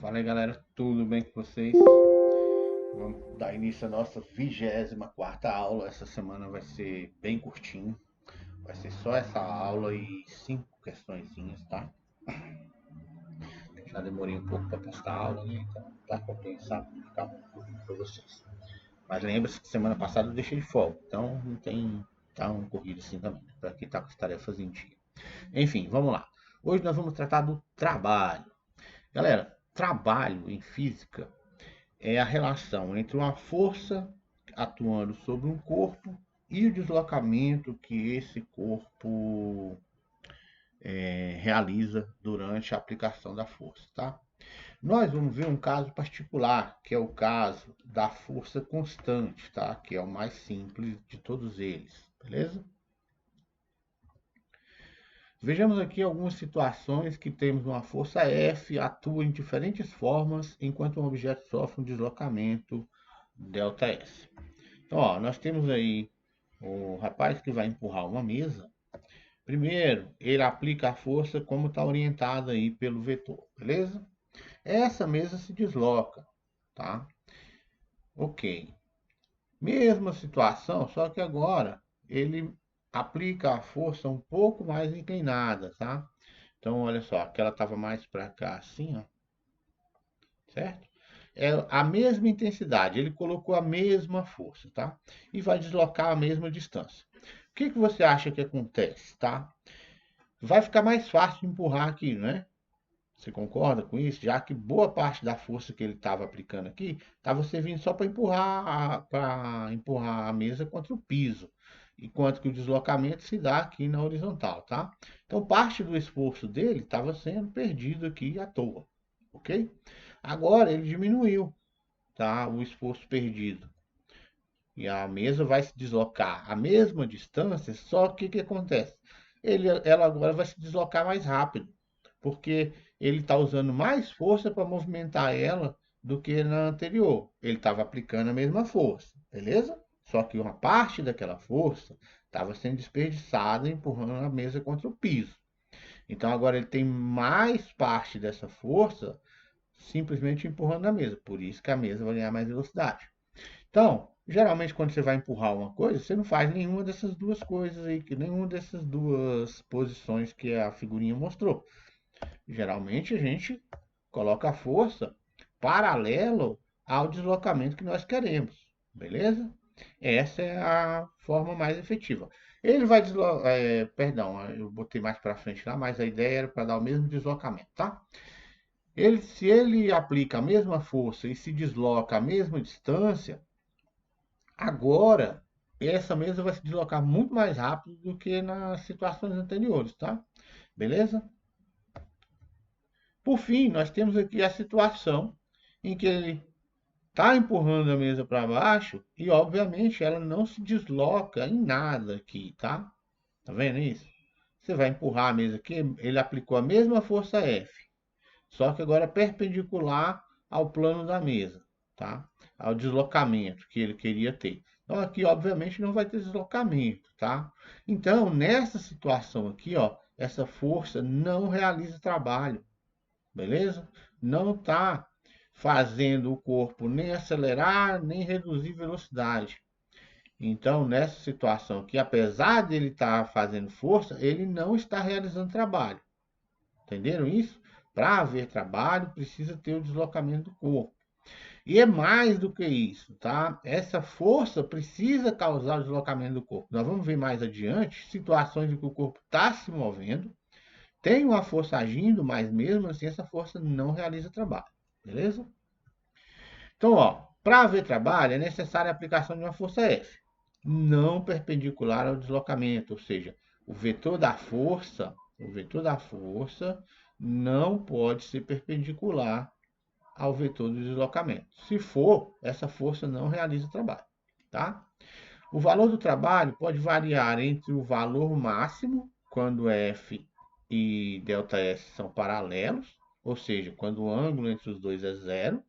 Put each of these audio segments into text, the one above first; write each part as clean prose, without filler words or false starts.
Fala aí, galera, tudo bem com vocês? Vamos dar início à nossa 24ª aula. Essa semana vai ser bem curtinho, vai ser só essa aula e 5 questõezinhas, tá? Já demorei um pouco para postar a aula, né? Então dá para pensar para ficar um pouquinho para vocês. Mas lembre-se que semana passada eu deixei de folga, então não tem tão corrido assim também, né? Para quem tá com as tarefas em dia. Enfim, vamos lá. Hoje nós vamos tratar do trabalho. Galera, trabalho em física é a relação entre uma força atuando sobre um corpo e o deslocamento que esse corpo realiza durante a aplicação da força, tá? Nós vamos ver um caso particular, que é o caso da força constante, tá? Que é o mais simples de todos eles, beleza? Vejamos aqui algumas situações que temos uma força F atua em diferentes formas enquanto um objeto sofre um deslocamento ΔS. Então, ó, nós temos aí o rapaz que vai empurrar uma mesa. Primeiro, ele aplica a força como está orientada aí pelo vetor, beleza? Essa mesa se desloca, tá? Ok. Mesma situação, só que agora ele aplica a força um pouco mais inclinada, tá? Então, olha só, aquela estava mais para cá assim, ó, certo? É a mesma intensidade, ele colocou a mesma força, tá? E vai deslocar a mesma distância. O que você acha que acontece, tá? Vai ficar mais fácil de empurrar aqui, né? Você concorda com isso? Já que boa parte da força que ele estava aplicando aqui estava servindo só para empurrar a mesa contra o piso, enquanto que o deslocamento se dá aqui na horizontal, tá? Então parte do esforço dele estava sendo perdido aqui à toa, ok? Agora ele diminuiu, tá? O esforço perdido. E a mesa vai se deslocar a mesma distância, só que o que acontece? Ela agora vai se deslocar mais rápido, porque ele está usando mais força para movimentar ela do que na anterior. Ele estava aplicando a mesma força, beleza? Só que uma parte daquela força estava sendo desperdiçada empurrando a mesa contra o piso. Então agora ele tem mais parte dessa força simplesmente empurrando a mesa. Por isso que a mesa vai ganhar mais velocidade. Então, geralmente quando você vai empurrar uma coisa, você não faz nenhuma dessas duas coisas aí, que nenhuma dessas duas posições que a figurinha mostrou. Geralmente a gente coloca a força paralelo ao deslocamento que nós queremos, beleza? Essa é a forma mais efetiva. Ele vai deslocar, perdão, eu botei mais para frente lá, mas a ideia era para dar o mesmo deslocamento, tá? Se ele aplica a mesma força e se desloca a mesma distância, agora essa mesa vai se deslocar muito mais rápido do que nas situações anteriores, tá? Beleza? Por fim, nós temos aqui a situação em que ele está empurrando a mesa para baixo e, obviamente, ela não se desloca em nada aqui, tá? Tá vendo isso? Você vai empurrar a mesa aqui, ele aplicou a mesma força F, só que agora perpendicular ao plano da mesa, tá? Ao deslocamento que ele queria ter. Então aqui, obviamente, não vai ter deslocamento, tá? Então, nessa situação aqui, ó, essa força não realiza trabalho, beleza? Não está fazendo o corpo nem acelerar, nem reduzir velocidade. Então, nessa situação aqui, apesar de ele estar fazendo força, ele não está realizando trabalho. Entenderam isso? Para haver trabalho, precisa ter o deslocamento do corpo. E é mais do que isso, tá? Essa força precisa causar o deslocamento do corpo. Nós vamos ver mais adiante situações em que o corpo está se movendo, tem uma força agindo, mas mesmo assim essa força não realiza trabalho. Beleza? Então, ó, para haver trabalho é necessária a aplicação de uma força F, não perpendicular ao deslocamento, ou seja, o vetor da força não pode ser perpendicular ao vetor do deslocamento. Se for, essa força não realiza trabalho, tá? O valor do trabalho pode variar entre o valor máximo, quando F e ΔS são paralelos, ou seja, quando o ângulo entre os dois é zero,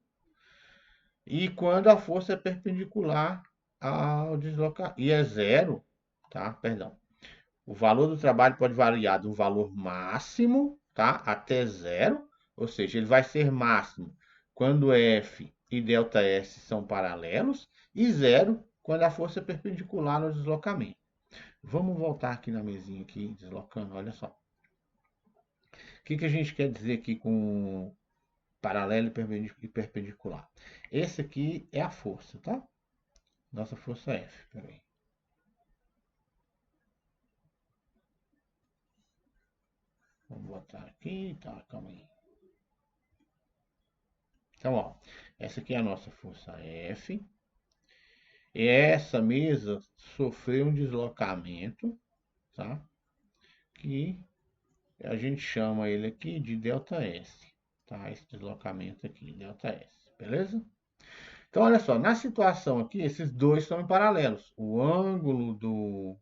e quando a força é perpendicular ao deslocamento. E é zero, tá? Perdão. O valor do trabalho pode variar do valor máximo, tá? Até zero, Ou seja, ele vai ser máximo quando F e ΔS são paralelos e zero quando a força é perpendicular no deslocamento. Vamos voltar aqui na mesinha, aqui, deslocando, olha só. O que a gente quer dizer aqui com paralelo e perpendicular? Esse aqui é a força, tá? Nossa força F. Peraí. Vamos botar aqui, tá, calma aí. Então, ó, essa aqui é a nossa força F. E essa mesa sofreu um deslocamento, tá? Que a gente chama ele aqui de ΔS, tá? Esse deslocamento aqui, ΔS, beleza? Então, olha só, na situação aqui, esses dois são em paralelos. O ângulo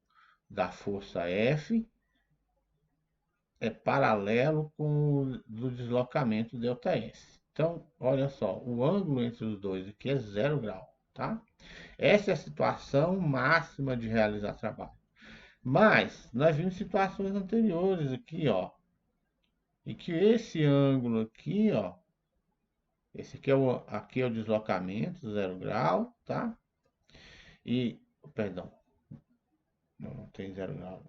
da força F é paralelo com o do deslocamento ΔS. Então, olha só, o ângulo entre os dois aqui é 0 grau, tá? Essa é a situação máxima de realizar trabalho. Mas, nós vimos situações anteriores aqui, ó, e que esse ângulo aqui, ó, esse aqui é o deslocamento, 0 grau, tá? E, perdão, não tem 0 grau,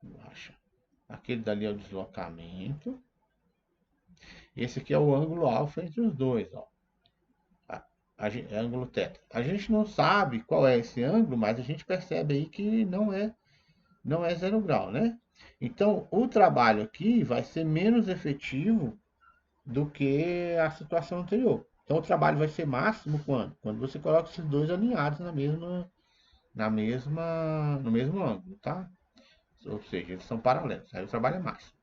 baixa. Aquele dali é o deslocamento. Esse aqui é o ângulo alfa entre os dois, ó. É ângulo θ. A gente não sabe qual é esse ângulo, mas a gente percebe aí que não é 0 grau, né? Então, o trabalho aqui vai ser menos efetivo do que a situação anterior. Então, o trabalho vai ser máximo quando? Quando você coloca esses dois alinhados no mesmo ângulo, tá? Ou seja, eles são paralelos. Aí o trabalho é máximo.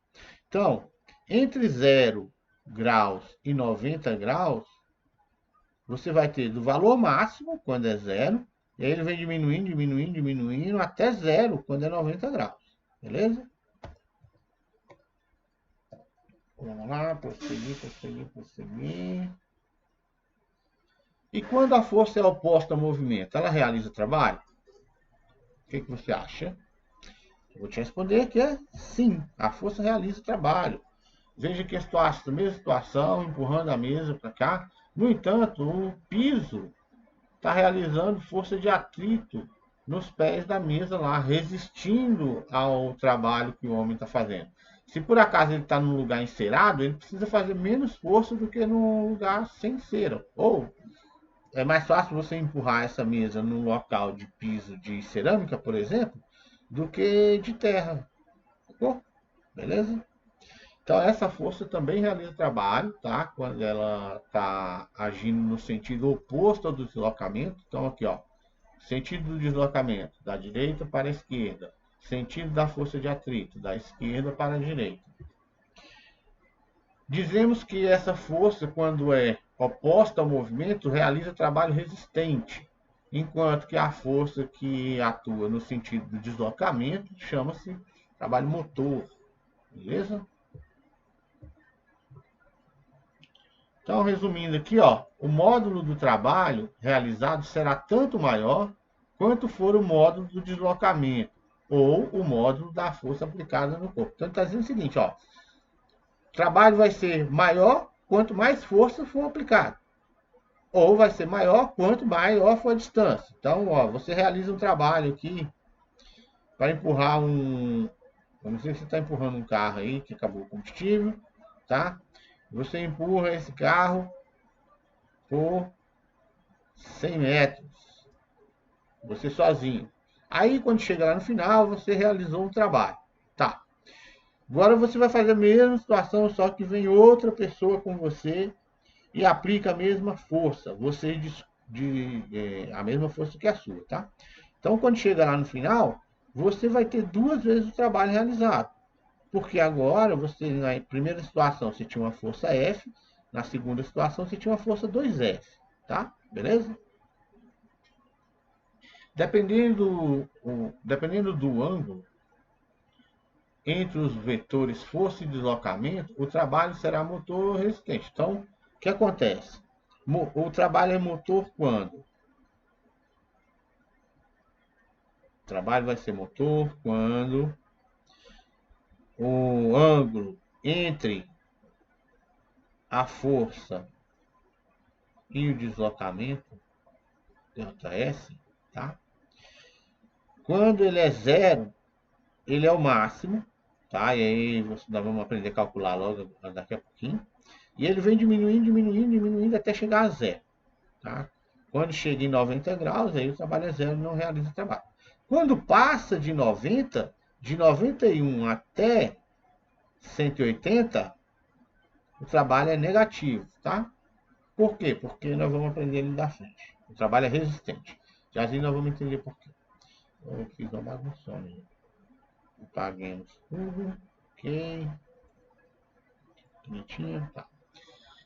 Então, entre 0 graus e 90 graus, você vai ter do valor máximo, quando é 0, e aí ele vem diminuindo, diminuindo, diminuindo, até 0, quando é 90 graus. Beleza? Vamos lá, prosseguir, prosseguir, prosseguir. E quando a força é oposta ao movimento, ela realiza trabalho? O que você acha? Eu vou te responder que é sim, a força realiza trabalho. Veja que a mesma situação, empurrando a mesa para cá. No entanto, o piso está realizando força de atrito nos pés da mesa lá, resistindo ao trabalho que o homem está fazendo. Se por acaso ele está num lugar encerado, ele precisa fazer menos força do que num lugar sem cera. Ou é mais fácil você empurrar essa mesa num local de piso de cerâmica, por exemplo, do que de terra. Ficou? Beleza? Então, essa força também realiza trabalho, tá? Quando ela está agindo no sentido oposto ao do deslocamento. Então, aqui, ó, sentido do deslocamento, da direita para a esquerda. Sentido da força de atrito, da esquerda para a direita. Dizemos que essa força, quando é oposta ao movimento, realiza trabalho resistente, enquanto que a força que atua no sentido do deslocamento chama-se trabalho motor. Beleza? Então, resumindo aqui, ó, o módulo do trabalho realizado será tanto maior quanto for o módulo do deslocamento ou o módulo da força aplicada no corpo. Então, está dizendo o seguinte, ó, o trabalho vai ser maior quanto mais força for aplicada, ou vai ser maior quanto maior for a distância. Então, ó, você realiza um trabalho aqui para empurrar um... Vamos dizer que você está empurrando um carro aí que acabou o combustível, tá? Você empurra esse carro por 100 metros, você sozinho. Aí, quando chega lá no final, você realizou um trabalho. Tá. Agora você vai fazer a mesma situação, só que vem outra pessoa com você e aplica a mesma força. A mesma força que a sua, tá? Então, quando chega lá no final, você vai ter duas vezes o trabalho realizado. Porque agora, você, na primeira situação, você tinha uma força F, na segunda situação, você tinha uma força 2F, tá? Beleza? Dependendo do ângulo entre os vetores força e deslocamento, o trabalho será motor ou resistente. Então, o que acontece? O trabalho é motor quando? O trabalho vai ser motor quando o ângulo entre a força e o deslocamento, ΔS, tá? Quando ele é zero, ele é o máximo, tá? E aí nós vamos aprender a calcular logo daqui a pouquinho. E ele vem diminuindo, diminuindo, diminuindo até chegar a zero, tá? Quando chega em 90 graus, aí o trabalho é zero e não realiza trabalho. Quando passa de 90, de 91 até 180, o trabalho é negativo, tá? Por quê? Porque nós vamos aprender ali da frente. O trabalho é resistente. Já assim nós vamos entender por quê. Eu fiz uma bagunçona. Apaguemos tudo. Ok. Bonitinho. Tá.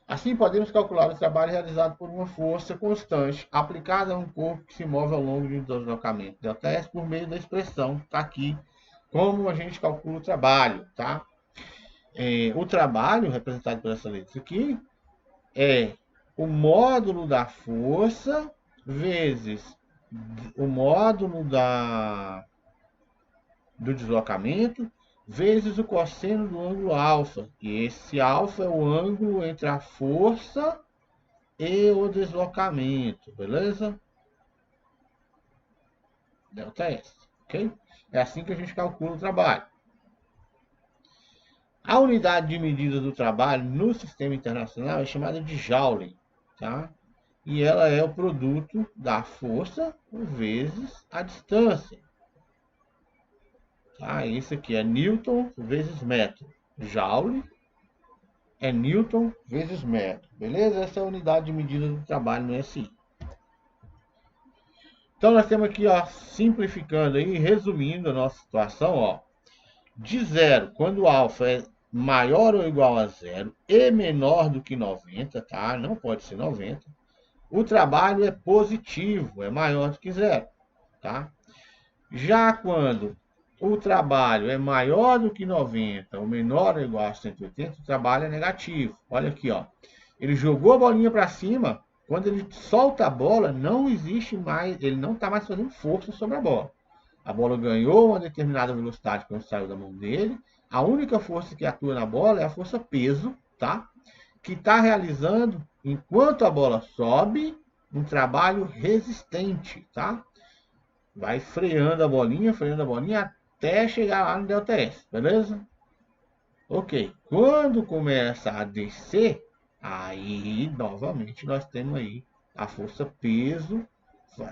Assim, podemos calcular o trabalho realizado por uma força constante aplicada a um corpo que se move ao longo de um deslocamento ΔS por meio da expressão que está aqui, como a gente calcula o trabalho, tá? O trabalho, representado por essa letra aqui, é o módulo da força vezes o módulo do deslocamento vezes o cosseno do ângulo alfa. E esse alfa é o ângulo entre a força e o deslocamento, beleza? ΔS, ok? É assim que a gente calcula o trabalho. A unidade de medida do trabalho no sistema internacional é chamada de Joule, tá? E ela é o produto da força vezes a distância. Tá? Isso aqui é Newton vezes metro. Joule é Newton vezes metro. Beleza? Essa é a unidade de medida do trabalho no SI. Então nós temos aqui, ó, simplificando aí, resumindo a nossa situação, ó, de zero, quando o alfa é maior ou igual a zero e menor do que 90, tá? Não pode ser 90. O trabalho é positivo, é maior do que zero, tá? Já quando o trabalho é maior do que 90 ou menor ou igual a 180, o trabalho é negativo. Olha aqui, ó. Ele jogou a bolinha para cima, quando ele solta a bola, não existe mais, ele não está mais fazendo força sobre a bola. A bola ganhou uma determinada velocidade quando saiu da mão dele. A única força que atua na bola é a força peso, tá? Que está realizando, enquanto a bola sobe, um trabalho resistente, tá? Vai freando a bolinha até chegar lá no ΔS, beleza? Ok. Quando começa a descer, aí novamente nós temos aí a força peso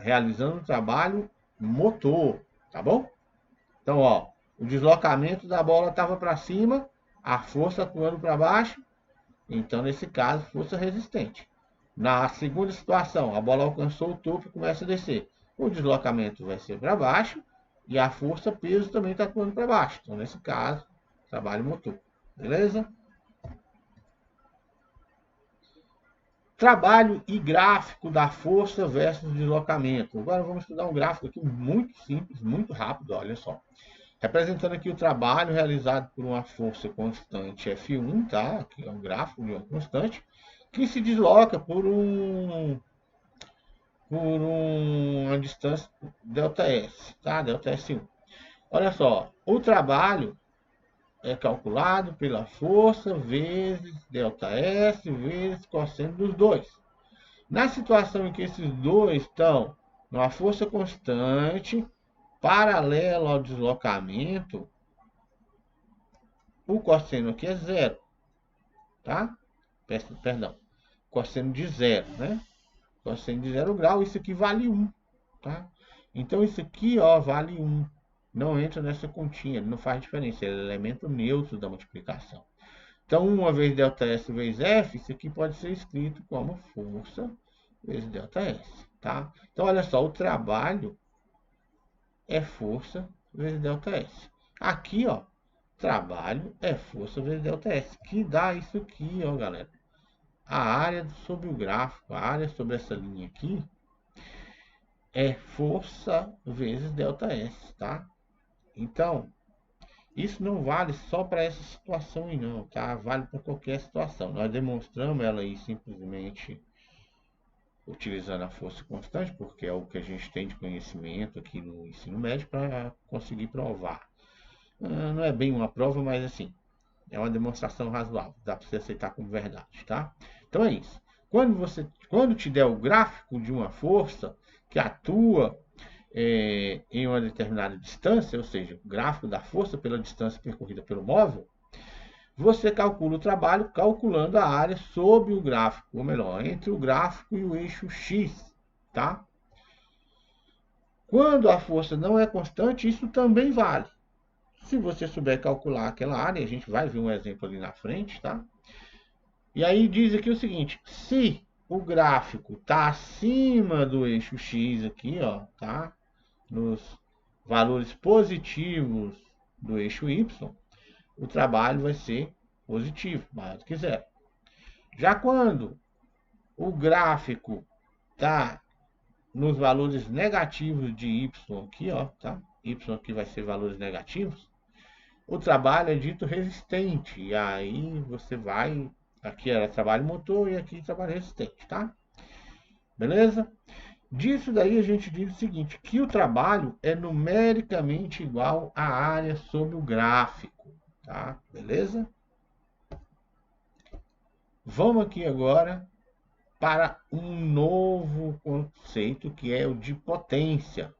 realizando o trabalho motor, tá bom? Então, ó, o deslocamento da bola estava para cima, a força atuando para baixo, então nesse caso, força resistente. Na segunda situação, a bola alcançou o topo e começa a descer. O deslocamento vai ser para baixo e a força peso também está atuando para baixo. Então, nesse caso, trabalho motor. Beleza? Trabalho e gráfico da força versus deslocamento. Agora vamos estudar um gráfico aqui muito simples, muito rápido, olha só. Representando aqui o trabalho realizado por uma força constante F1, tá? Aqui é um gráfico de uma constante, que se desloca por uma distância ΔS, tá? ΔS1. Olha só, o trabalho é calculado pela força vezes ΔS vezes cosseno dos dois. Na situação em que esses dois estão numa força constante, paralela ao deslocamento, o cosseno aqui é zero, tá? Perdão, cosseno de zero, né? Cosseno de 0 grau, isso aqui vale 1, tá? Então isso aqui, ó, vale 1. Não entra nessa continha, ele não faz diferença, ele é elemento neutro da multiplicação. Então, 1 vezes ΔS vezes F, isso aqui pode ser escrito como força vezes ΔS, tá? Então, olha só, o trabalho é força vezes ΔS. Aqui, ó, trabalho é força vezes ΔS, que dá isso aqui, ó, galera. A área sobre o gráfico, a área sobre essa linha aqui, é força vezes ΔS, tá? Então, isso não vale só para essa situação aí não, tá? Vale para qualquer situação. Nós demonstramos ela aí simplesmente utilizando a força constante, porque é o que a gente tem de conhecimento aqui no ensino médio para conseguir provar. Não é bem uma prova, mas assim, É uma demonstração razoável, dá para você aceitar como verdade, tá? Então é isso. Quando te der o gráfico de uma força que atua em uma determinada distância, ou seja, o gráfico da força pela distância percorrida pelo móvel, você calcula o trabalho calculando a área sobre o gráfico, ou melhor, entre o gráfico e o eixo X, tá? Quando a força não é constante, isso também vale. Se você souber calcular aquela área, a gente vai ver um exemplo ali na frente, tá? E aí diz aqui o seguinte, se o gráfico está acima do eixo X aqui, ó, tá? Nos valores positivos do eixo Y, o trabalho vai ser positivo, maior do que zero. Já quando o gráfico está nos valores negativos de Y aqui, ó, tá? Y aqui vai ser valores negativos. O trabalho é dito resistente. E aí você vai... Aqui era trabalho motor e aqui trabalho resistente, tá? Beleza? Disso daí a gente diz o seguinte, que o trabalho é numericamente igual à área sobre o gráfico, tá? Beleza? Vamos aqui agora para um novo conceito que é o de potência.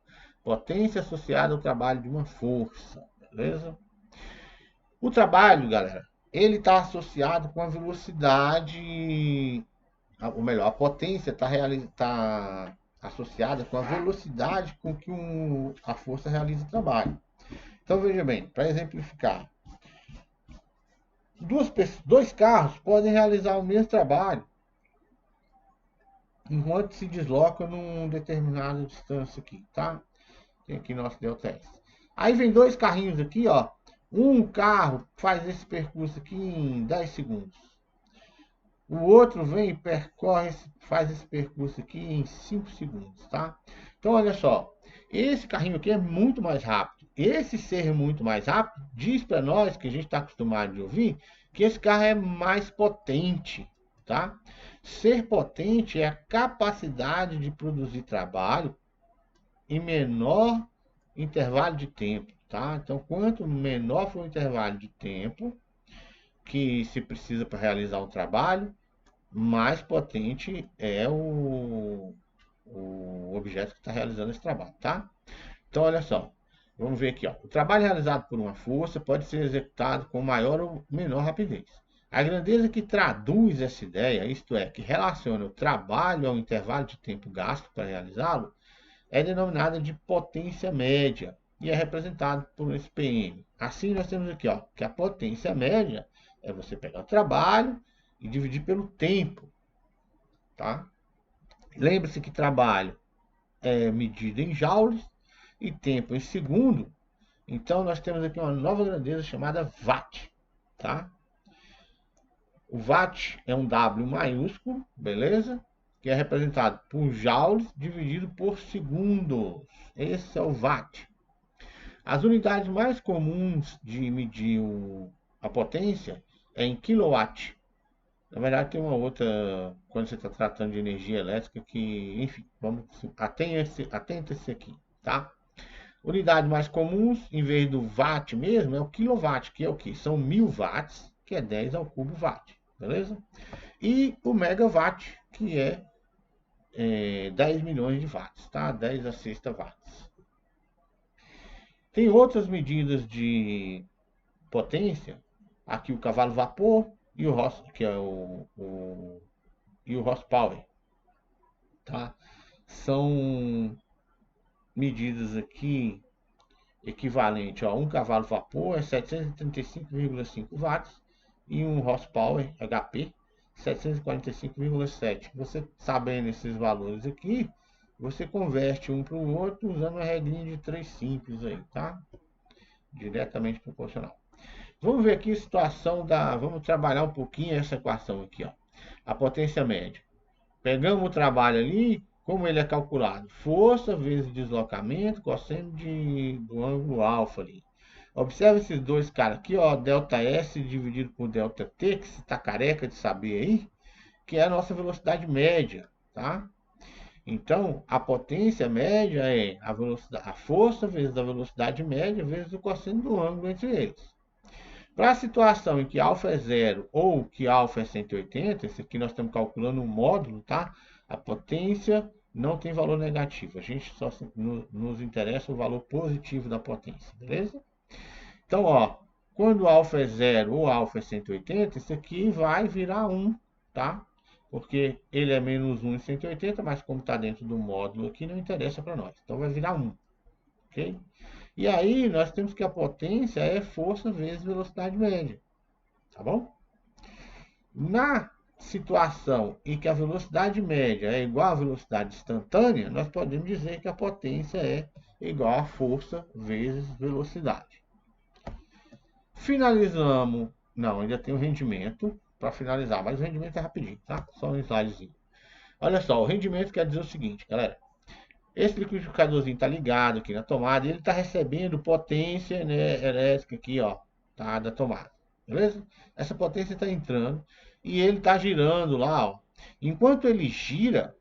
Potência associada ao trabalho de uma força, beleza? O trabalho, galera, ele está associado com a velocidade, ou melhor, a potência está associada com a velocidade com que a força realiza o trabalho. Então veja bem, para exemplificar, dois carros podem realizar o mesmo trabalho enquanto se deslocam numa determinada distância aqui, tá? Tem aqui nosso ΔS. Aí vem dois carrinhos aqui, ó. Um carro faz esse percurso aqui em 10 segundos. O outro vem e faz esse percurso aqui em 5 segundos, tá? Então, olha só. Esse carrinho aqui é muito mais rápido. Esse ser muito mais rápido diz para nós, que a gente está acostumado de ouvir, que esse carro é mais potente, tá? Ser potente é a capacidade de produzir trabalho em menor intervalo de tempo, tá? Então, quanto menor for o intervalo de tempo que se precisa para realizar o trabalho, mais potente é o objeto que está realizando esse trabalho, tá? Então, olha só, vamos ver aqui, ó. O trabalho realizado por uma força pode ser executado com maior ou menor rapidez. A grandeza que traduz essa ideia, isto é, que relaciona o trabalho ao intervalo de tempo gasto para realizá-lo, é denominada de potência média e é representado por esse PM. Assim, nós temos aqui, ó, que a potência média é você pegar o trabalho e dividir pelo tempo, tá? Lembre-se que trabalho é medido em joules e tempo em segundo. Então, nós temos aqui uma nova grandeza chamada watt, tá? O watt é um W maiúsculo, beleza? Que é representado por joules dividido por segundos. Esse é o watt. As unidades mais comuns de medir a potência é em quilowatt. Na verdade, tem uma outra, quando você está tratando de energia elétrica, que, enfim, atenta-se aqui, tá? Unidades mais comuns, em vez do watt mesmo, é o quilowatt, que é o quê? São 1000 watts, que é 10 ao cubo watt, beleza? E o megawatt, que é 10 milhões de watts, tá? 10 a sexta watts. Tem outras medidas de potência, aqui o cavalo vapor e o que é e o horsepower, tá? São medidas aqui equivalente a um cavalo vapor é 735,5 watts e um horsepower HP 745,7. Você sabendo esses valores aqui, você converte um para o outro usando uma regrinha de 3 simples aí, tá? Diretamente proporcional. Vamos ver aqui a situação vamos trabalhar um pouquinho essa equação aqui, ó. A potência média. Pegamos o trabalho ali, como ele é calculado? Força vezes deslocamento, cosseno do ângulo alfa ali. Observe esses dois caras aqui, ó, ΔS dividido por ΔT, que você está careca de saber aí, que é a nossa velocidade média, tá? Então, a potência média é a força vezes a velocidade média vezes o cosseno do ângulo entre eles. Para a situação em que alfa é 0 ou que alfa é 180, esse aqui nós estamos calculando um módulo, tá? A potência não tem valor negativo, a gente só nos interessa o valor positivo da potência, beleza? Então, ó, quando alfa é 0 ou alfa é 180, isso aqui vai virar 1, tá? Porque ele é menos 1 em 180, mas como está dentro do módulo aqui, não interessa para nós. Então vai virar 1, ok? E aí nós temos que a potência é força vezes velocidade média, tá bom? Na situação em que a velocidade média é igual à velocidade instantânea, nós podemos dizer que a potência é igual a força vezes velocidade. Finalizamos. Não, ainda tem o rendimento para finalizar, mas o rendimento é rapidinho, tá? Só um slidezinho. Olha só, o rendimento quer dizer o seguinte, galera. Esse liquidificadorzinho está ligado aqui na tomada e ele está recebendo potência, né, elétrica aqui, ó, tá, da tomada. Beleza? Essa potência está entrando e ele está girando lá, ó. Enquanto ele gira,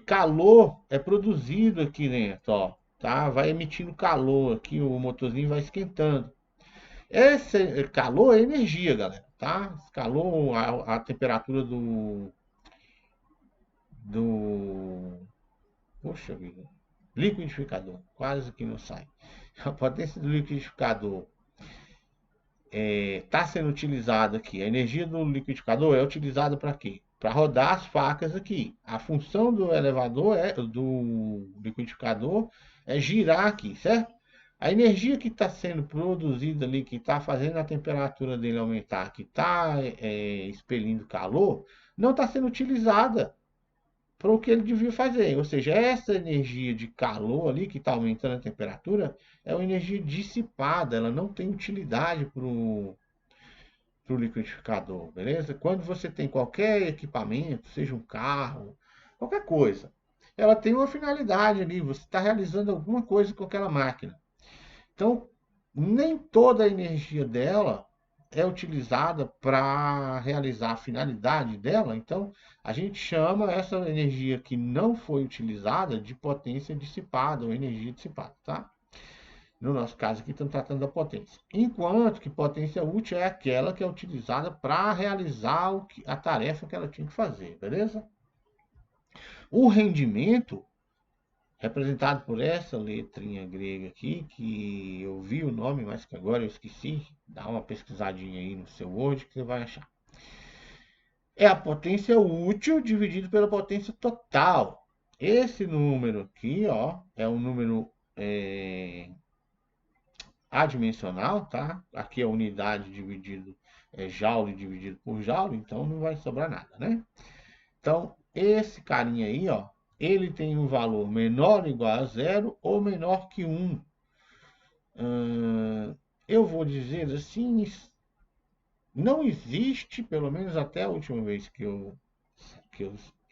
calor é produzido aqui dentro, ó, tá? Vai emitindo calor aqui, o motorzinho vai esquentando. Esse calor é energia, galera, tá? Esse calor, a temperatura do Poxa vida. Liquidificador. Quase que não sai. A potência do liquidificador está sendo utilizada aqui. A energia do liquidificador é utilizada para quê? Para rodar as facas aqui. A função do elevador, do liquidificador, é girar aqui, certo? A energia que está sendo produzida ali, que está fazendo a temperatura dele aumentar, que está expelindo calor, não está sendo utilizada para o que ele devia fazer. Ou seja, essa energia de calor ali, que está aumentando a temperatura, é uma energia dissipada, ela não tem utilidade para o liquidificador, beleza? Quando você tem qualquer equipamento, seja um carro, qualquer coisa, ela tem uma finalidade ali, você está realizando alguma coisa com aquela máquina. Então, nem toda a energia dela é utilizada para realizar a finalidade dela. Então, a gente chama essa energia que não foi utilizada de potência dissipada ou energia dissipada, tá? No nosso caso aqui, estamos tratando da potência. Enquanto que potência útil é aquela que é utilizada para realizar a tarefa que ela tinha que fazer, beleza? O rendimento representado por essa letrinha grega aqui, que eu vi o nome, mas que agora eu esqueci. Dá uma pesquisadinha aí no seu Word que você vai achar. É a potência útil dividido pela potência total. Esse número aqui, ó, é um número adimensional, tá? Aqui é unidade dividido, joule dividido por joule, então não vai sobrar nada, né? Então, esse carinha aí, ó, ele tem um valor menor ou igual a 0 ou menor que 1. Eu vou dizer assim, não existe, pelo menos até a última vez que eu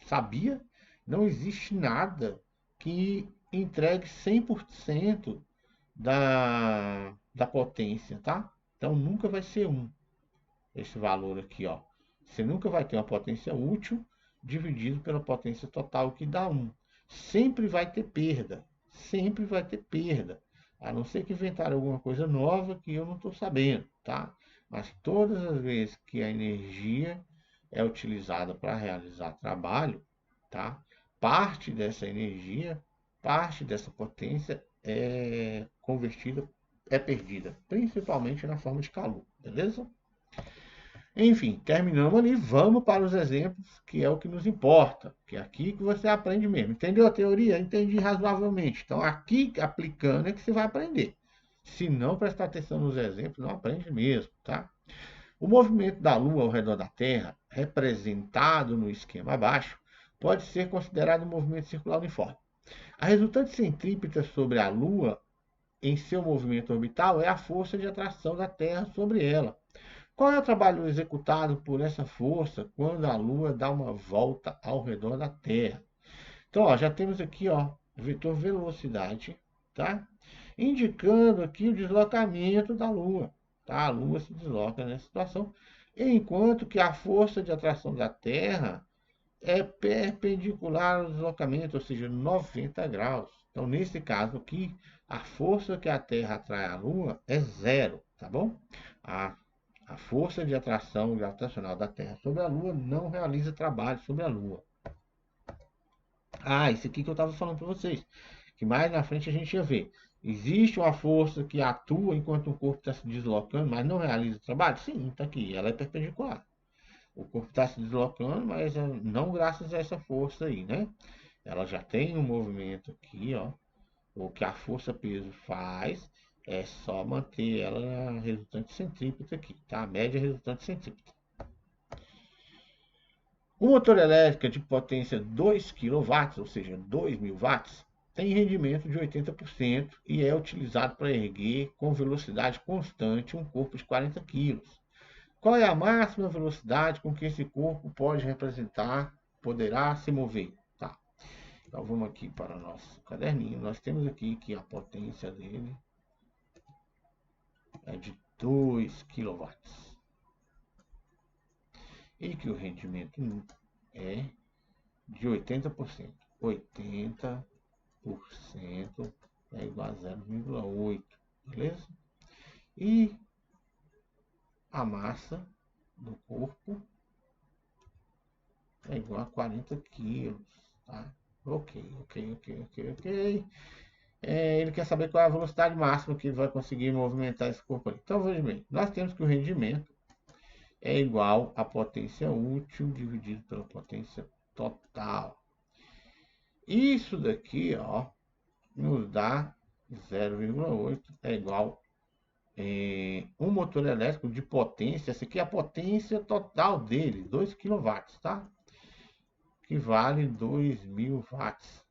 sabia, não existe nada que entregue 100% da potência, tá? Então nunca vai ser 1 esse valor aqui, ó. Você nunca vai ter uma potência útil dividido pela potência total, que dá 1. Sempre vai ter perda. Sempre vai ter perda. A não ser que inventar alguma coisa nova que eu não estou sabendo, tá? Mas todas as vezes que a energia é utilizada para realizar trabalho, tá? Parte dessa energia, parte dessa potência é convertida, é perdida, principalmente na forma de calor, beleza? Enfim, terminamos ali, vamos para os exemplos, que é o que nos importa, que é aqui que você aprende mesmo. Entendeu a teoria? Entendi razoavelmente. Então, aqui, aplicando, é que você vai aprender. Se não prestar atenção nos exemplos, não aprende mesmo, tá? O movimento da Lua ao redor da Terra, representado no esquema abaixo, pode ser considerado um movimento circular uniforme. A resultante centrípeta sobre a Lua em seu movimento orbital é a força de atração da Terra sobre ela. Qual é o trabalho executado por essa força quando a Lua dá uma volta ao redor da Terra? Então, ó, já temos aqui, ó, o vetor velocidade, tá? Indicando aqui o deslocamento da Lua, tá? A Lua se desloca nessa situação, enquanto que a força de atração da Terra é perpendicular ao deslocamento, ou seja, 90 graus. Então, nesse caso aqui, a força que a Terra atrai à Lua é 0. tá bom? A força de atração gravitacional da Terra sobre a Lua não realiza trabalho sobre a Lua. Isso aqui que eu estava falando para vocês, que mais na frente a gente ia ver. Existe uma força que atua enquanto o corpo está se deslocando, mas não realiza trabalho? Sim, está aqui, ela é perpendicular. O corpo está se deslocando, mas não graças a essa força aí, né? Ela já tem um movimento aqui, ó. O que a força-peso faz é só manter ela na resultante centrípeta aqui, tá? A média resultante centrípeta. O motor elétrico de potência 2 kW, ou seja, 2.000 watts, tem rendimento de 80% e é utilizado para erguer com velocidade constante um corpo de 40 kg. Qual é a máxima velocidade com que esse corpo poderá se mover? Tá. Então vamos aqui para o nosso caderninho. Nós temos aqui que a potência dele é de 2 kW. E que o rendimento é de 80%. 80% é igual a 0,8, beleza? E a massa do corpo é igual a 40 quilos, tá? Ok. Ele quer saber qual é a velocidade máxima que ele vai conseguir movimentar esse corpo ali. Então, veja bem, nós temos que o rendimento é igual à potência útil dividido pela potência total. Isso daqui, ó, nos dá 0,8 é igual um motor elétrico de potência. Essa aqui é a potência total dele, 2 kW, tá? Que vale 2.000 watts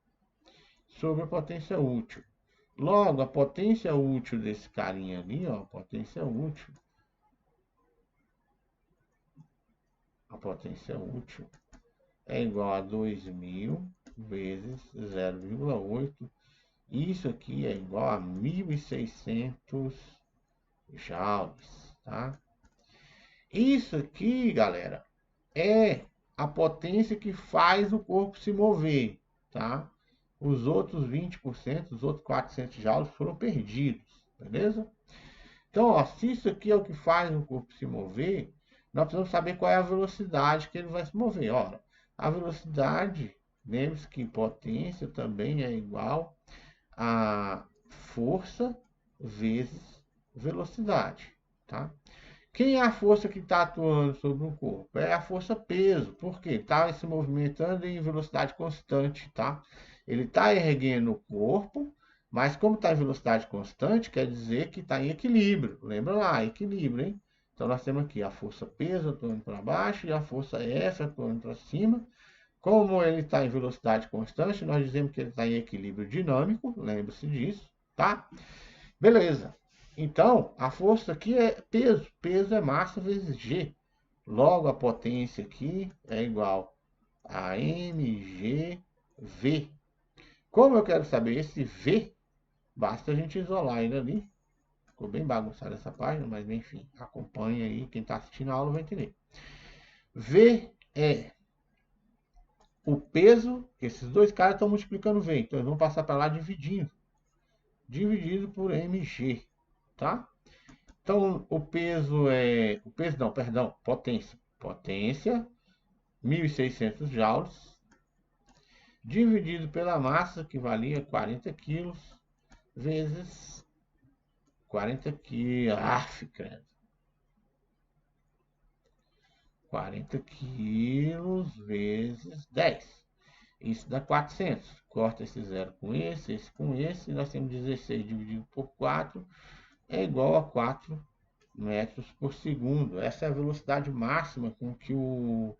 sobre a potência útil. Logo, a potência útil desse carinha ali, ó, a potência útil é igual a 2.000 vezes 0,8. Isso aqui é igual a 1.600 joules, tá? Isso aqui, galera, é a potência que faz o corpo se mover, tá? Os outros 20%, os outros 400 joules foram perdidos, beleza? Então, ó, se isso aqui é o que faz o corpo se mover, nós precisamos saber qual é a velocidade que ele vai se mover. Ora, a velocidade, lembre-se que potência também é igual a força vezes velocidade, tá? Quem é a força que está atuando sobre o corpo? É a força peso, porque está se movimentando em velocidade constante, tá? Ele está erguendo o corpo, mas como está em velocidade constante, quer dizer que está em equilíbrio. Lembra lá, equilíbrio, hein? Então nós temos aqui a força peso atuando para baixo e a força F atuando para cima. Como ele está em velocidade constante, nós dizemos que ele está em equilíbrio dinâmico, lembre-se disso, tá? Beleza. Então, a força aqui é peso. Peso é massa vezes G. Logo, a potência aqui é igual a mgv. Como eu quero saber esse V, basta a gente isolar ele ali. Ficou bem bagunçada essa página, mas enfim, acompanha aí. Quem está assistindo a aula vai entender. V é o peso. Esses dois caras estão multiplicando V. Então, eles vão passar para lá dividindo. Dividido por mg, tá? Então, potência. Potência, 1.600 joules, dividido pela massa, que valia 40 quilos, vezes 40 quilos. Credo. 40 quilos vezes 10. Isso dá 400. Corta esse zero com esse com esse. Nós temos 16 dividido por 4 é igual a 4 metros por segundo. Essa é a velocidade máxima com que o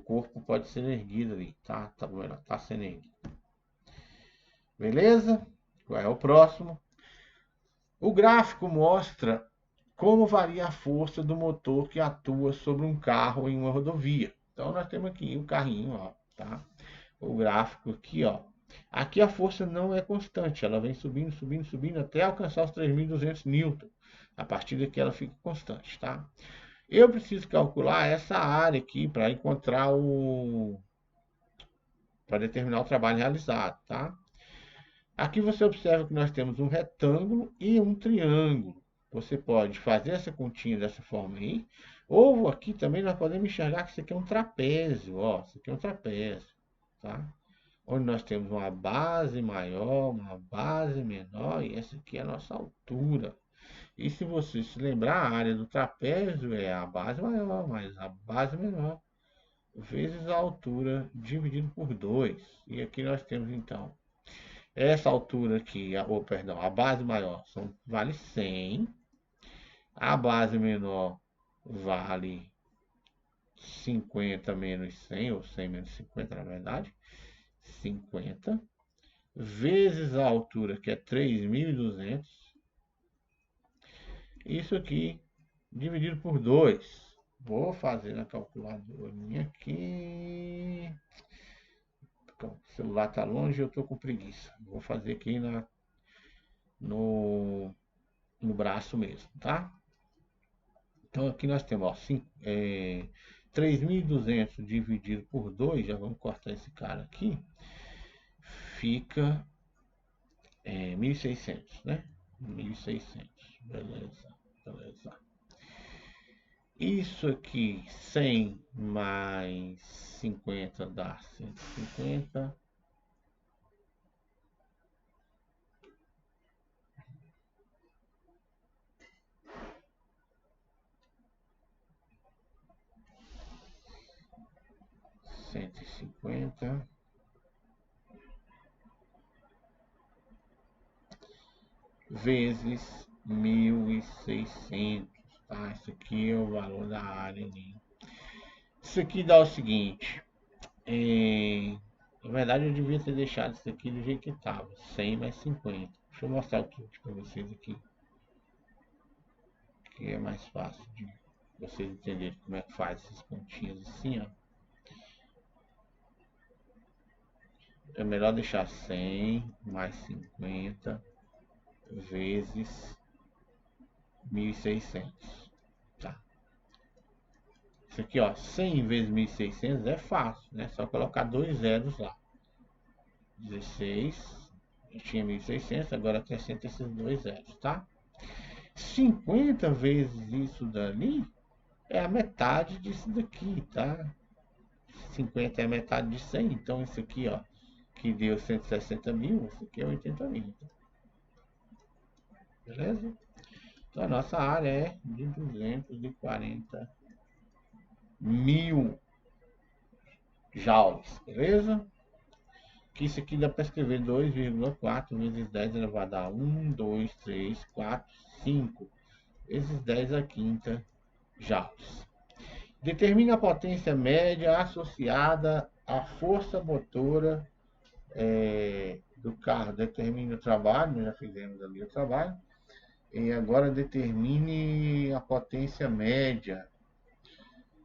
corpo pode ser erguido ali, tá? Tá sendo erguido. Beleza? Qual é o próximo? O gráfico mostra como varia a força do motor que atua sobre um carro em uma rodovia. Então, nós temos aqui o carrinho, ó, tá? O gráfico aqui, ó. Aqui a força não é constante, ela vem subindo, subindo, subindo até alcançar os 3.200 newton. A partir daqui ela fica constante, tá? Eu preciso calcular essa área aqui para encontrar para determinar o trabalho realizado, tá? Aqui você observa que nós temos um retângulo e um triângulo. Você pode fazer essa continha dessa forma aí, ou aqui também nós podemos enxergar que isso aqui é um trapézio, ó, isso aqui é um trapézio, tá? Onde nós temos uma base maior, uma base menor, e essa aqui é a nossa altura. E se você se lembrar, a área do trapézio é a base maior, mais a base menor, vezes a altura dividido por 2. E aqui nós temos então, essa altura aqui, perdão, a base maior vale 100, a base menor vale 50 menos 100, ou 100 menos 50 na verdade, 50, vezes a altura que é 3.200, isso aqui dividido por 2. Vou fazer na calculadora aqui. O celular está longe e eu estou com preguiça. Vou fazer aqui no braço mesmo, tá? Então aqui nós temos, ó, 3.200 dividido por 2, já vamos cortar esse cara aqui, fica 1.600, né? 1.600, beleza, beleza. Isso aqui, 100 mais 50 dá 150. Vezes 1.600, tá? Isso aqui é o valor da área ali. Isso aqui dá o seguinte, na verdade eu devia ter deixado isso aqui do jeito que estava, 100 mais 50. Deixa eu mostrar o truque para vocês aqui, que é mais fácil de vocês entenderem como é que faz essas pontinhas assim, ó. É melhor deixar 100 mais 50 vezes 1.600, tá? Isso aqui, ó, 100 vezes 1.600 é fácil, né? Só colocar 2 zeros lá. 16, eu tinha 1.600, agora acrescenta esses 2 zeros, tá? 50 vezes isso dali é a metade disso daqui, tá? 50 é a metade de 100, então isso aqui, ó, que deu 160 mil, isso aqui é 80 mil. Beleza? Então a nossa área é de 240 mil joules, beleza? Que isso aqui dá para escrever 2,4 vezes 10 elevado a 1, 2, 3, 4, 5 vezes 10 a quinta joules. Determine a potência média associada à força motora do carro. Determine o trabalho, nós já fizemos ali o trabalho. E agora determine a potência média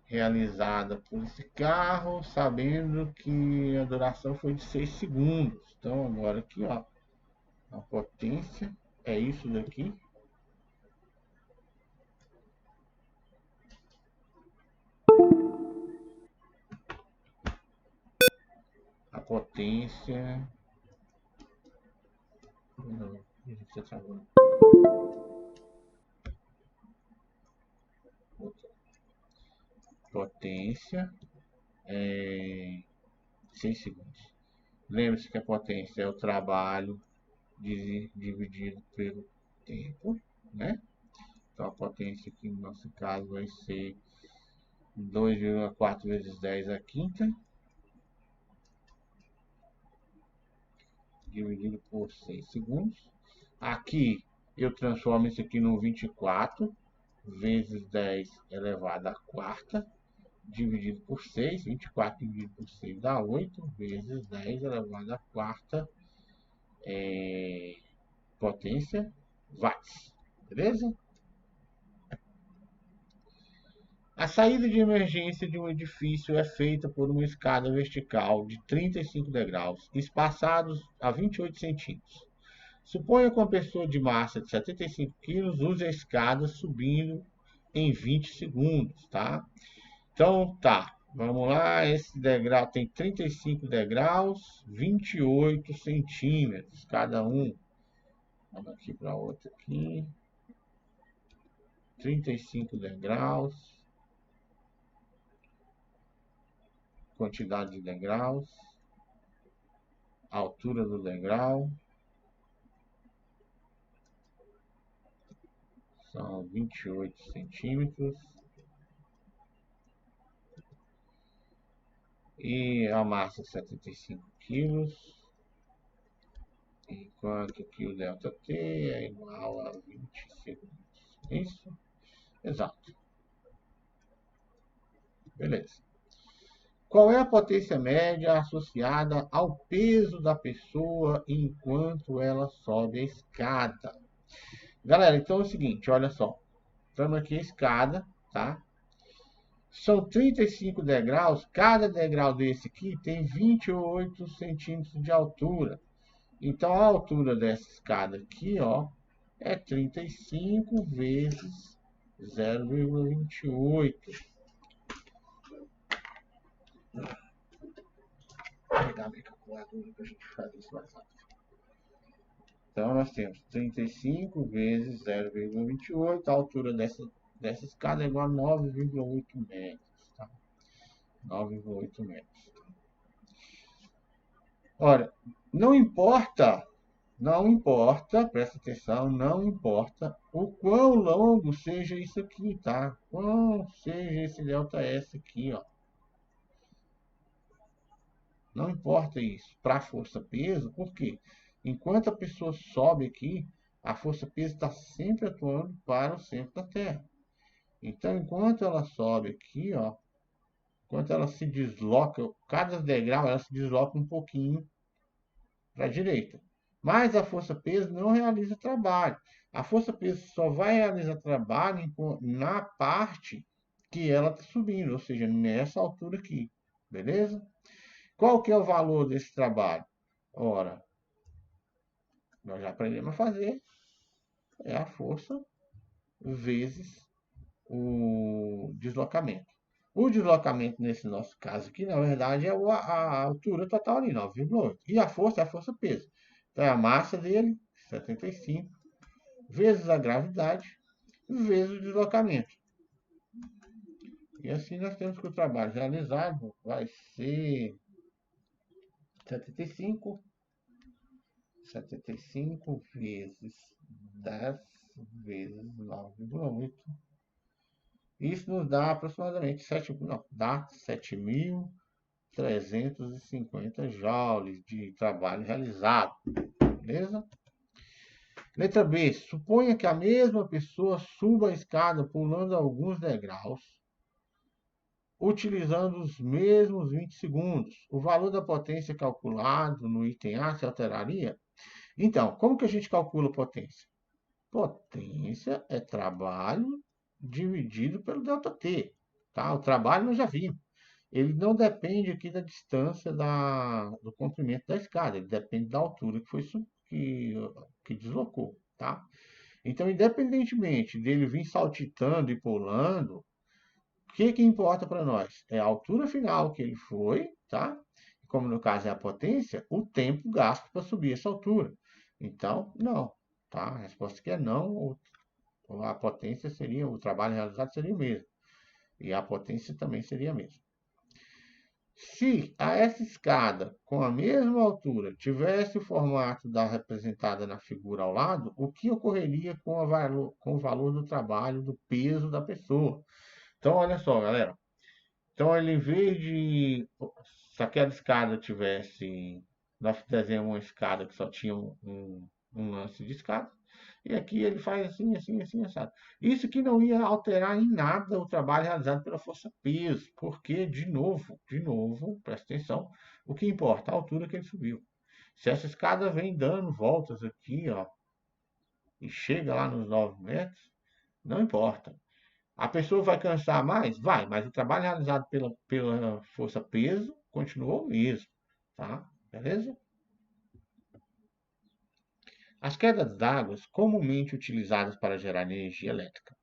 realizada por esse carro, sabendo que a duração foi de 6 segundos. Então agora aqui, ó, a potência é isso daqui. A potência... Não, você travou. Potência é 6 segundos. Lembre-se que a potência é o trabalho dividido pelo tempo, né? Então a potência aqui no nosso caso vai ser 2,4 vezes 10 a quinta, dividido por 6 segundos. Aqui eu transformo isso aqui no 24 vezes 10 elevado à quarta, dividido por 6. 24 dividido por 6 dá 8, vezes 10 elevado à quarta, potência watts. Beleza? A saída de emergência de um edifício é feita por uma escada vertical de 35 degraus, espaçados a 28 centímetros. Suponha que uma pessoa de massa de 75 kg use a escada subindo em 20 segundos, tá? Então, tá. Vamos lá, esse degrau tem 35 degraus, 28 centímetros cada um. Vamos aqui para outro aqui. 35 degraus, quantidade de degraus, altura do degrau, são 28 centímetros, e a massa 75 quilos, enquanto que o ΔT é igual a 20 segundos. Isso? Exato. Beleza. Qual é a potência média associada ao peso da pessoa enquanto ela sobe a escada? Galera, então é o seguinte, olha só. Estamos aqui a escada, tá? São 35 degraus, cada degrau desse aqui tem 28 centímetros de altura. Então, a altura dessa escada aqui, ó, é 35 vezes 0,28. Vou pegar minha calculadora para a gente fazer isso mais rápido. Então, nós temos 35 vezes 0,28. A altura dessa escada é igual a 9,8 metros. Tá? 9,8 metros. Ora, não importa, presta atenção, não importa o quão longo seja isso aqui, tá? Quão seja esse ΔS aqui, ó. Não importa isso para a força-peso, porque enquanto a pessoa sobe aqui, a força-peso está sempre atuando para o centro da Terra. Então, enquanto ela sobe aqui, ó, enquanto ela se desloca, cada degrau ela se desloca um pouquinho para a direita. Mas a força-peso não realiza trabalho. A força-peso só vai realizar trabalho na parte que ela está subindo, ou seja, nessa altura aqui. Beleza? Qual que é o valor desse trabalho? Ora, nós já aprendemos a fazer. É a força vezes o deslocamento. O deslocamento, nesse nosso caso aqui, na verdade, é a altura total ali, 9,8. E a força é a força-peso. Então, é a massa dele, 75, vezes a gravidade, vezes o deslocamento. E assim nós temos que o trabalho realizado vai ser 75 vezes 10 vezes 9,8. Isso nos dá aproximadamente 7.350 joules de trabalho realizado. Beleza? Letra B. Suponha que a mesma pessoa suba a escada pulando alguns degraus, utilizando os mesmos 20 segundos. O valor da potência calculado no item A se alteraria? Então, como que a gente calcula potência? Potência é trabalho dividido pelo ΔT. Tá? O trabalho nós já vimos. Ele não depende aqui da distância do comprimento da escada, ele depende da altura que deslocou. Tá? Então, independentemente dele vir saltitando e pulando, o que importa para nós? É a altura final que ele foi, tá? Como no caso é a potência, o tempo gasto para subir essa altura. Então, não. Tá? A resposta aqui é não. A potência seria, o trabalho realizado seria o mesmo. E a potência também seria a mesma. Se essa escada com a mesma altura tivesse o formato da representada na figura ao lado, o que ocorreria com o valor do trabalho, do peso da pessoa? Então, olha só, galera. Então, ele, em vez de... Se aquela escada tivesse... Nós desenhamos uma escada que só tinha um lance de escada. E aqui ele faz assim, assim, assim, assado. Isso que não ia alterar em nada o trabalho realizado pela força-peso, porque, de novo, presta atenção, o que importa? A altura que ele subiu. Se essa escada vem dando voltas aqui, ó, e chega lá nos 9 metros, não importa. A pessoa vai cansar mais? Vai, mas o trabalho realizado pela força-peso continuou o mesmo, tá? Beleza? As quedas d'água comumente utilizadas para gerar energia elétrica.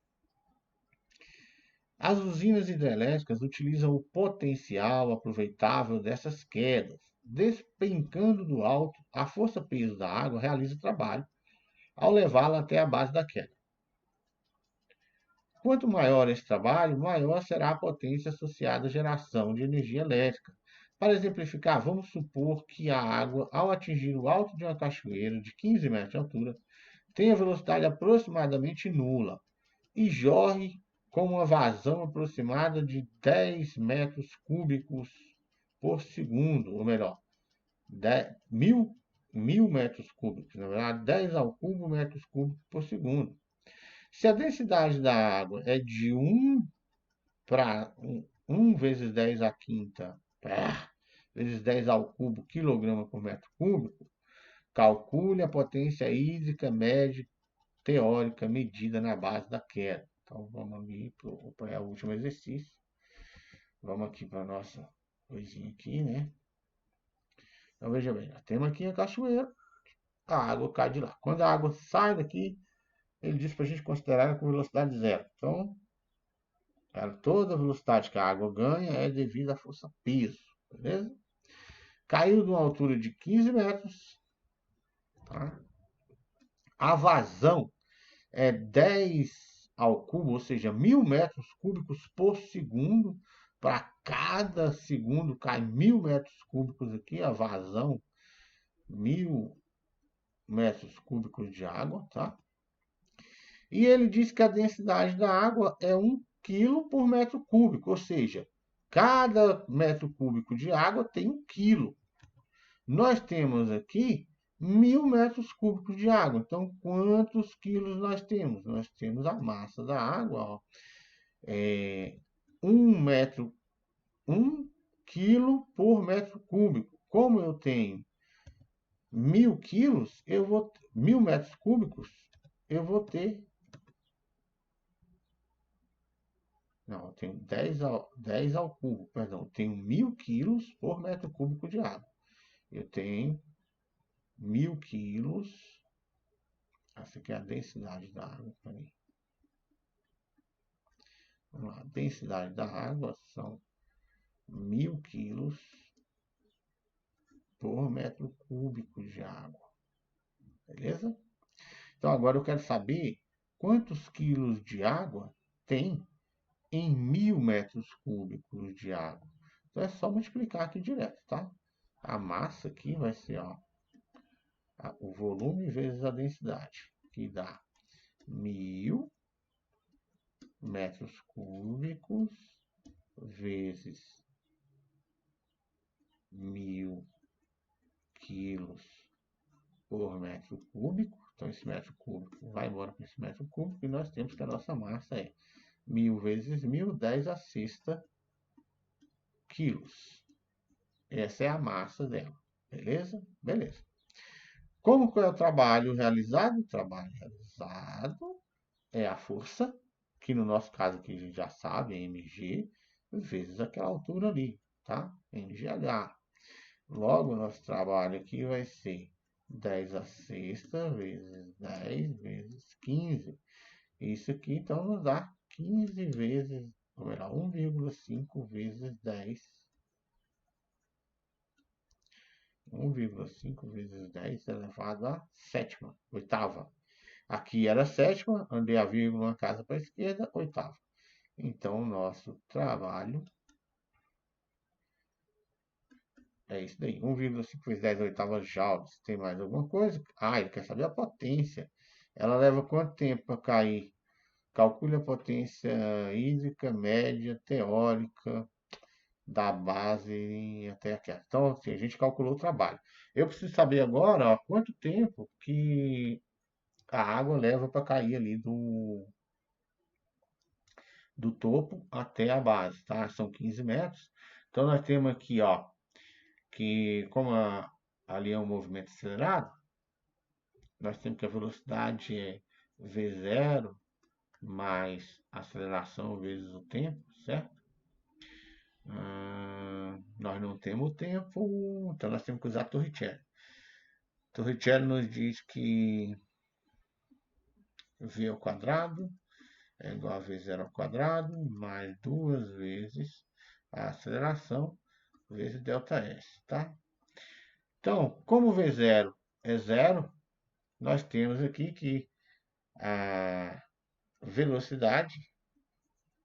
As usinas hidrelétricas utilizam o potencial aproveitável dessas quedas. Despencando do alto, a força-peso da água realiza o trabalho ao levá-la até a base da queda. Quanto maior esse trabalho, maior será a potência associada à geração de energia elétrica. Para exemplificar, vamos supor que a água, ao atingir o alto de uma cachoeira de 15 metros de altura, tenha velocidade aproximadamente nula e jorre com uma vazão aproximada de 10 metros cúbicos por segundo, ou melhor, 1000 metros cúbicos, na verdade, 10 ao cubo metros cúbicos por segundo. Se a densidade da água é de 1 para 1 vezes 10 à quinta, vezes 10 ao cubo quilograma por metro cúbico, calcule a potência hídrica média teórica medida na base da queda. Então vamos ali para o último exercício. Vamos aqui para a nossa coisinha aqui, né? Então veja bem, temos aqui a cachoeira, a água cai de lá. Quando a água sai daqui, ele diz para a gente considerar ela com velocidade zero. Então, toda a velocidade que a água ganha é devido à força peso, beleza? Caiu de uma altura de 15 metros, tá? A vazão é 10 ao cubo, ou seja, 1000 metros cúbicos por segundo. Para cada segundo cai 1000 metros cúbicos aqui, a vazão, 1000 metros cúbicos de água, tá? E ele diz que a densidade da água é 1 quilo por metro cúbico, ou seja, cada metro cúbico de água tem 1 quilo. Nós temos aqui 1000 metros cúbicos de água. Então, quantos quilos nós temos? Nós temos a massa da água, ó, 1 quilo por metro cúbico. Como eu tenho 1000 quilos, 1000 metros cúbicos, eu vou ter. Não, eu tenho 10 ao cubo, perdão. Eu tenho 1000 quilos por metro cúbico de água. Eu tenho 1000 quilos. Essa aqui é a densidade da água. Peraí. Vamos lá. A densidade da água são 1000 quilos por metro cúbico de água. Beleza? Então agora eu quero saber quantos quilos de água tem em 1000 metros cúbicos de água. Então é só multiplicar aqui direto, tá? A massa aqui vai ser, ó, o volume vezes a densidade, que dá 1000 metros cúbicos vezes 1000 quilos por metro cúbico. Então esse metro cúbico vai embora para esse metro cúbico e nós temos que a nossa massa é 1000 vezes 1000, 10 a sexta quilos. Essa é a massa dela, beleza? Beleza. Como que é o trabalho realizado? O trabalho realizado é a força, que no nosso caso aqui a gente já sabe, é mg, vezes aquela altura ali, tá? mgh. Logo, nosso trabalho aqui vai ser 10 a sexta vezes 10 vezes 15. Isso aqui, então, nos dá 15 vezes, ou melhor, 1,5 vezes 10. 1,5 vezes 10 elevado à sétima, oitava. Aqui era sétima, andei a vírgula uma casa para a esquerda, oitava. Então, o nosso trabalho é isso daí. 1,5 vezes 10 oitavas joules. Tem mais alguma coisa? Ah, ele quer saber a potência. Ela leva quanto tempo para cair? Calcule a potência hídrica média teórica da base até aqui. Então, assim, a gente calculou o trabalho. Eu preciso saber agora, ó, quanto tempo que a água leva para cair ali do topo até a base, tá? São 15 metros. Então, nós temos aqui, ó, que como ali é um movimento acelerado, nós temos que a velocidade é v0 mais aceleração vezes o tempo, certo? Nós não temos o tempo, então nós temos que usar Torricelli. Torricelli nos diz que v ao quadrado é igual a v0 ao quadrado mais 2 vezes a aceleração vezes ΔS, tá? Então, como v0 é zero, nós temos aqui que a velocidade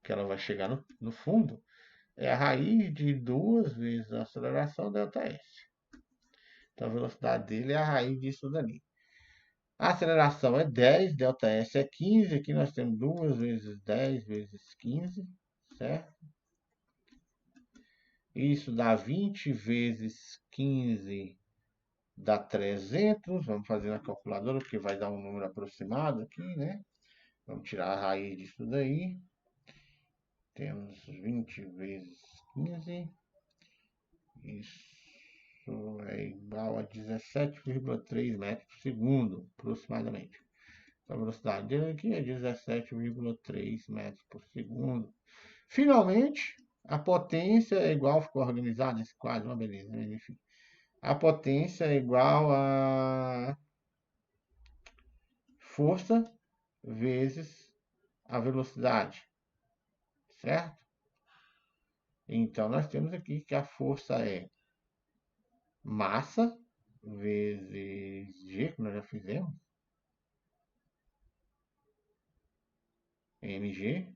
que ela vai chegar no fundo, é a raiz de 2 vezes a aceleração ΔS. Então a velocidade dele é a raiz disso dali. A aceleração é 10, ΔS é 15, aqui nós temos 2 vezes 10 vezes 15, certo? Isso dá 20 vezes 15, dá 300. Vamos fazer na calculadora, porque vai dar um número aproximado aqui, né? Vamos tirar a raiz disso daí. Temos 20 vezes 15. Isso é igual a 17,3 metros por segundo, aproximadamente. A velocidade dele aqui é 17,3 metros por segundo. Finalmente, a potência é igual, ficou organizado nesse quadro, uma beleza, mas enfim. A potência é igual a força vezes a velocidade, certo? Então, nós temos aqui que a força é massa vezes G, que nós já fizemos, mg,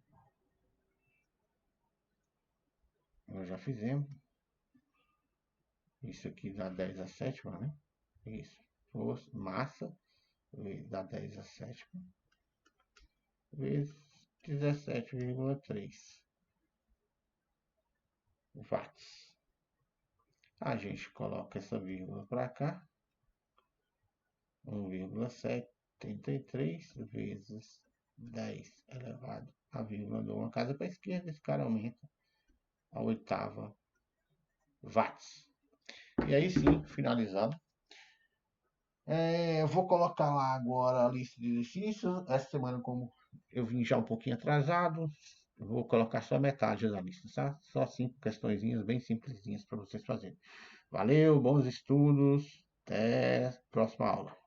nós já fizemos. Isso aqui dá 10 a sétima, né? Isso. Força, massa, dá 10 a sétima, vezes 17,3 watts. A gente coloca essa vírgula para cá. 1,73 vezes 10 elevado a vírgula, dou uma casa para a esquerda, esse cara aumenta a oitava watts. E aí sim, finalizando. Eu vou colocar lá agora a lista de exercícios. Essa semana, como eu vim já um pouquinho atrasado, eu vou colocar só metade da lista, tá? Só 5 questõezinhas bem simplesinhas para vocês fazerem. Valeu, bons estudos, até a próxima aula.